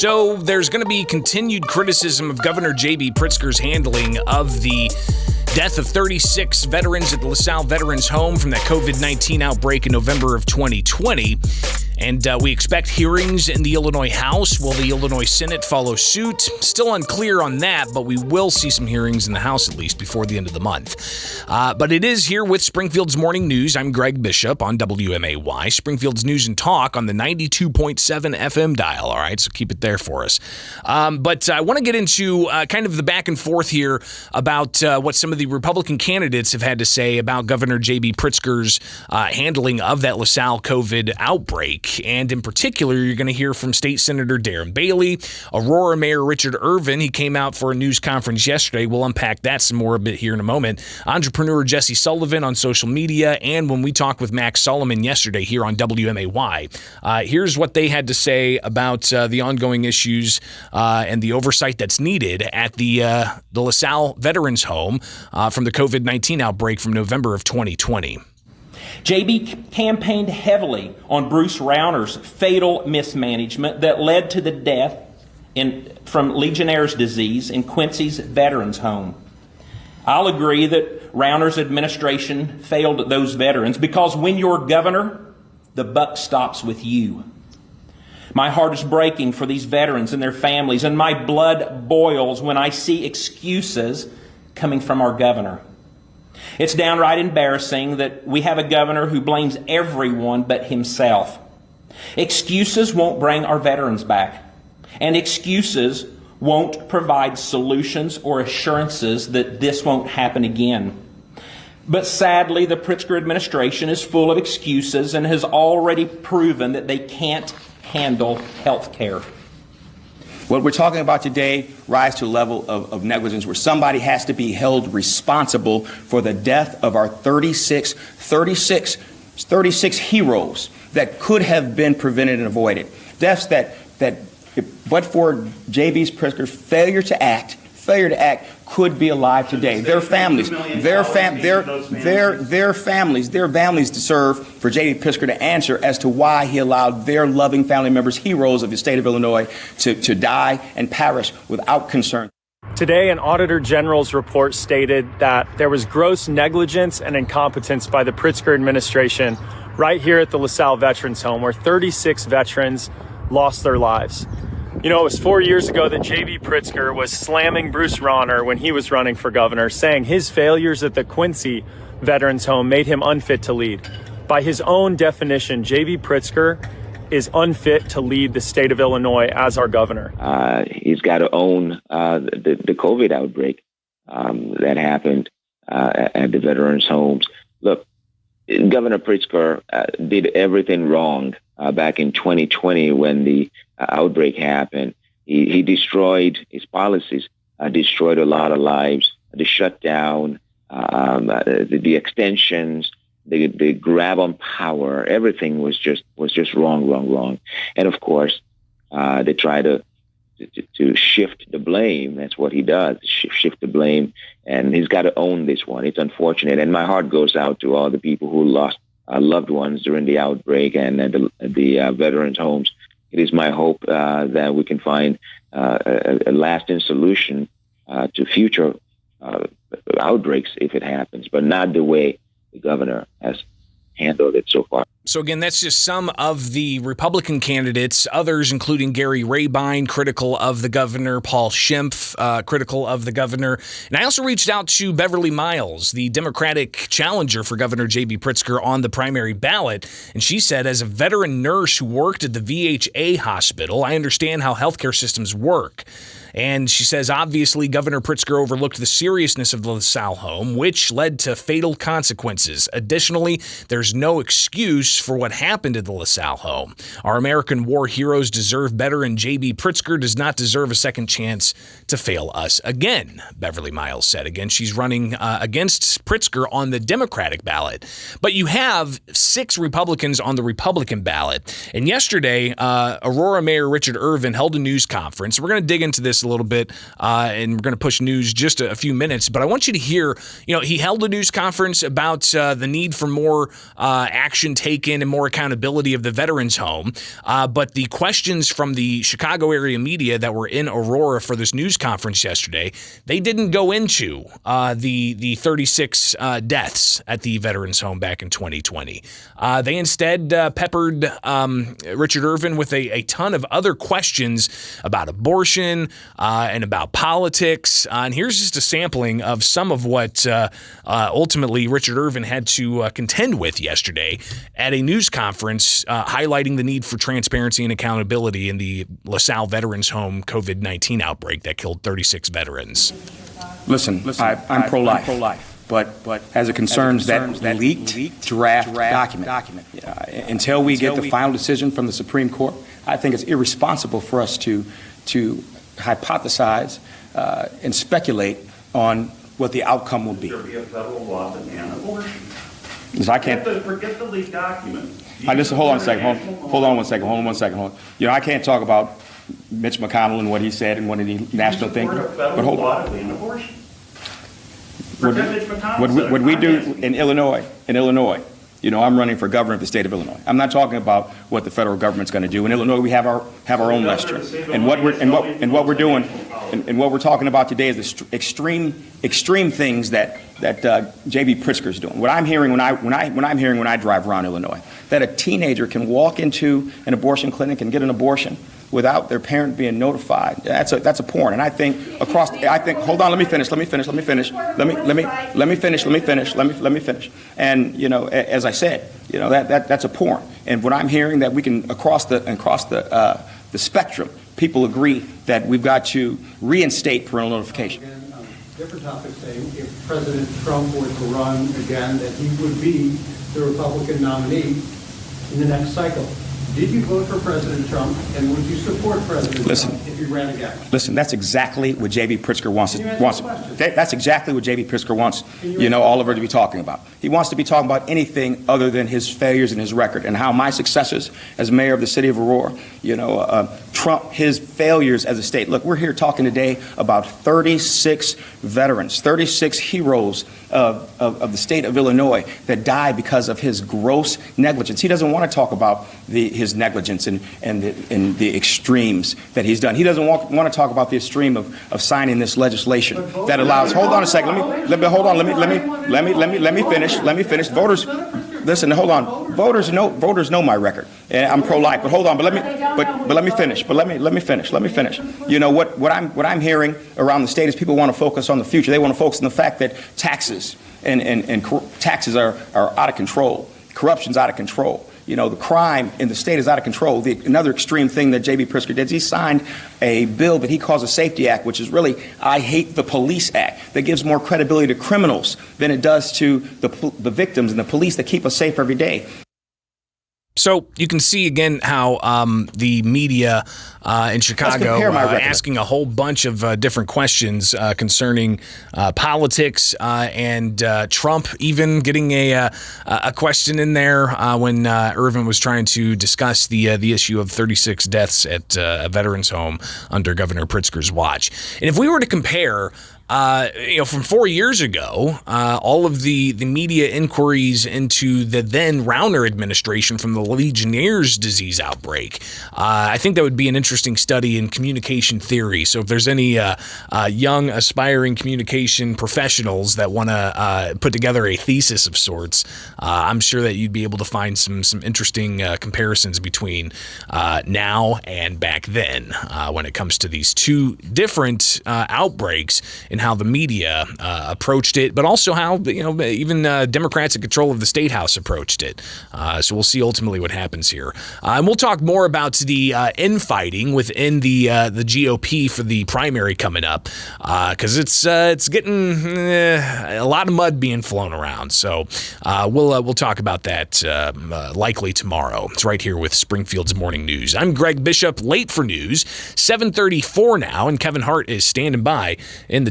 So there's going to be continued criticism of Governor J.B. Pritzker's handling of the death of 36 veterans at the LaSalle Veterans Home from that COVID-19 outbreak in November of 2020. And we expect hearings in the Illinois House. Will the Illinois Senate follow suit? Still unclear on that, but we will see some hearings in the House at least before the end of the month. But it is here with Springfield's Morning News. I'm Greg Bishop on WMAY, Springfield's News and Talk on the 92.7 FM dial. All right, so keep it there for us. But I want to get into kind of the back and forth here about what some of the Republican candidates have had to say about Governor J.B. Pritzker's handling of that LaSalle COVID outbreak. And in particular, you're going to hear from State Senator Darren Bailey, Aurora Mayor Richard Irvin. He came out for a news conference yesterday. We'll unpack that some more a bit here in a moment. Entrepreneur Jesse Sullivan on social media. And when we talked with Max Solomon yesterday here on WMAY, here's what they had to say about the ongoing issues and the oversight that's needed at the LaSalle Veterans Home from the COVID-19 outbreak from November of 2020. JB campaigned heavily on Bruce Rauner's fatal mismanagement that led to the death from Legionnaire's disease in Quincy's Veterans Home. I'll agree that Rauner's administration failed those veterans because when you're governor, the buck stops with you. My heart is breaking for these veterans and their families, and my blood boils when I see excuses coming from our governor. It's downright embarrassing that we have a governor who blames everyone but himself. Excuses won't bring our veterans back, and excuses won't provide solutions or assurances that this won't happen again. But sadly, the Pritzker administration is full of excuses and has already proven that they can't handle health care. What we're talking about today rise to a level of negligence where somebody has to be held responsible for the death of our 36 heroes that could have been prevented and avoided. Deaths that but for J.B. Pritzker's failure to act, could be alive today. Their families deserve for J.B. Pritzker to answer as to why he allowed their loving family members, heroes of the state of Illinois, to die and perish without concern. Today, an Auditor General's report stated that there was gross negligence and incompetence by the Pritzker administration right here at the LaSalle Veterans Home, where 36 veterans lost their lives. You know, it was 4 years ago that J.B. Pritzker was slamming Bruce Rauner when he was running for governor, saying his failures at the Quincy Veterans Home made him unfit to lead. By his own definition, J.B. Pritzker is unfit to lead the state of Illinois as our governor. He's got to own the COVID outbreak that happened at the veterans' homes. Look, Governor Pritzker did everything wrong back in 2020 when the outbreak happened. He destroyed his policies, destroyed a lot of lives, the shutdown, the extensions, the grab on power. Everything was just wrong. And of course, they try to shift the blame. That's what he does, shift the blame. And he's got to own this one. It's unfortunate. And my heart goes out to all the people who lost loved ones during the outbreak and the veterans' homes. It is my hope that we can find a lasting solution to future outbreaks if it happens, but not the way the governor has handled it so far. So again, that's just some of the Republican candidates, others including Gary Rabine, critical of the governor, Paul Schimpf, critical of the governor. And I also reached out to Beverly Miles, the Democratic challenger for Governor J.B. Pritzker on the primary ballot. And she said, as a veteran nurse who worked at the VHA hospital, I understand how healthcare systems work. And she says, obviously, Governor Pritzker overlooked the seriousness of the LaSalle home, which led to fatal consequences. Additionally, there's no excuse for what happened at the LaSalle home. Our American war heroes deserve better, and J.B. Pritzker does not deserve a second chance to fail us again, Beverly Miles said. Again, she's running against Pritzker on the Democratic ballot. But you have 6 Republicans on the Republican ballot. And yesterday, Aurora Mayor Richard Irvin held a news conference. We're going to dig into this a little bit, and we're going to push news just a few minutes. But I want you to hear, he held a news conference about the need for more action taken break-in and more accountability of the Veterans Home. But the questions from the Chicago area media that were in Aurora for this news conference yesterday, they didn't go into the 36 deaths at the Veterans Home back in 2020. They instead peppered Richard Irvin with a ton of other questions about abortion and about politics. And here's just a sampling of some of what ultimately Richard Irvin had to contend with yesterday at a news conference highlighting the need for transparency and accountability in the LaSalle Veterans Home COVID-19 outbreak that killed 36 veterans. Listen, I'm pro-life. But as it concerns that leaked draft document, until we get the final decision from the Supreme Court, I think it's irresponsible for us to hypothesize and speculate on what the outcome will be. There be a federal law that bans abortion. I can't Forget the leaked document. Hold on one second. I can't talk about Mitch McConnell and what he said and what any national thing. But hold on. What we do in Illinois, I'm running for governor of the state of Illinois. I'm not talking about what the federal government's going to do. In Illinois, we have our own lester, and what we're doing, and what we're talking about today is the extreme things that J.B. Pritzker is doing. What I'm hearing when I drive around Illinois, that a teenager can walk into an abortion clinic and get an abortion without their parent being notified. That's a porn. And I think hold on, let me finish. And as I said, that's a porn. And what I'm hearing that we can across the spectrum, people agree that we've got to reinstate parental notification. Again, different topic, saying if President Trump were to run again, that he would be the Republican nominee in the next cycle. Did you vote for President Trump, and would you support President Trump if he ran again? Listen, that's exactly what J.B. Pritzker wants. That's exactly what J.B. Pritzker wants, all of her to be talking about. He wants to be talking about anything other than his failures and his record, and how my successes as mayor of the city of Aurora, trump his failures as a state. Look, we're here talking today about 36 veterans, 36 heroes of the state of Illinois that died because of his gross negligence. He doesn't want to talk about his negligence and the extremes that he's done. He doesn't want to talk about the extreme of signing this legislation that allows. Hold on a second. Let me finish. Voters, listen. Hold on. Voters know my record. And I'm pro-life. But hold on. But let me finish. What I'm hearing around the state is people want to focus on the future. They want to focus on the fact that taxes and taxes are out of control. Corruption's out of control. The crime in the state is out of control. Another extreme thing that J.B. Pritzker did is he signed a bill that he calls a Safety Act, which is really, I Hate the Police Act, that gives more credibility to criminals than it does to the victims and the police that keep us safe every day. So you can see again how the media in Chicago asking a whole bunch of different questions concerning politics and Trump, even getting a question in there when Irvin was trying to discuss the issue of 36 deaths at a veterans home under Governor Pritzker's watch. And if we were to compare from 4 years ago, all of the media inquiries into the then Rauner administration from the Legionnaire's disease outbreak, I think that would be an interesting study in communication theory. So if there's any young, aspiring communication professionals that want to put together a thesis of sorts, I'm sure that you'd be able to find some interesting comparisons between now and back then when it comes to these two different outbreaks and how the media approached it, but also how even Democrats in control of the State House approached it. So we'll see ultimately what happens here, and we'll talk more about the infighting within the GOP for the primary coming up, because it's getting a lot of mud being flown around. So we'll talk about that likely tomorrow. It's right here with Springfield's Morning News. I'm Greg Bishop, late for news, 7:34 now, and Kevin Hart is standing by in the